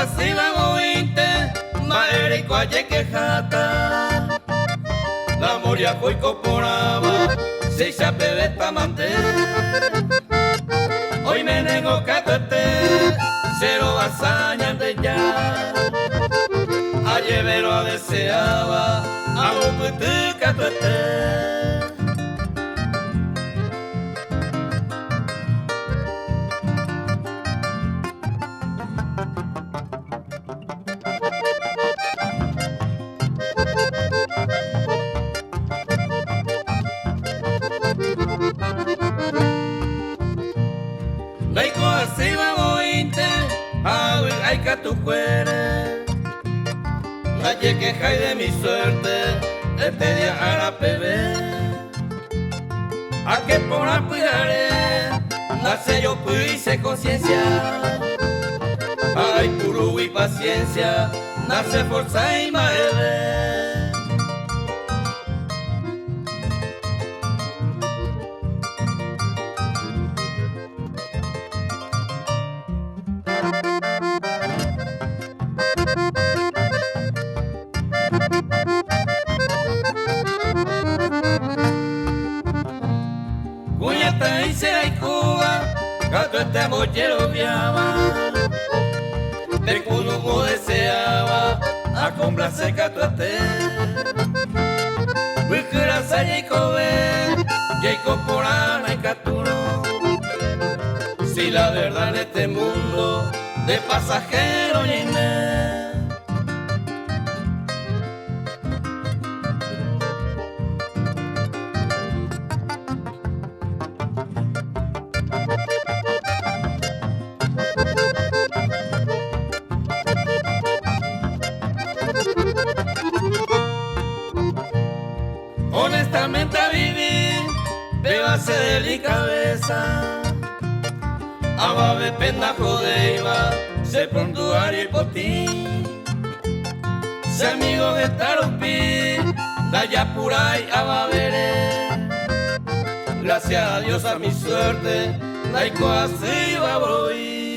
así vamos inte, maeriko aye quejata. La moria fue coporaba, se chape de tamante. Hoy me nego catete, cero hazañas de ya. Ayer vero deseaba, hago pute catete. Laiko así vamos inte, ay que tu cuere. Ayer que jai de mi suerte, este día hará bebé. A que por apoyaré, nace yo hice conciencia. Ay puro y paciencia, nace fuerza y maeve. Cuñata y será y Cuba, gato este mollero viaba. De cunumo deseaba, a complacer gato este. Wikira sa y cobe, y corporana y caturo. Si la verdad en este mundo de pasajero llené. Honestamente a vivir, de base de mi cabeza. Ababe pendajo de iba, se prontuar y por ti. Se amigo de Tarupi, daya pura y ababere. Gracias a Dios a mi suerte, laico así va voy.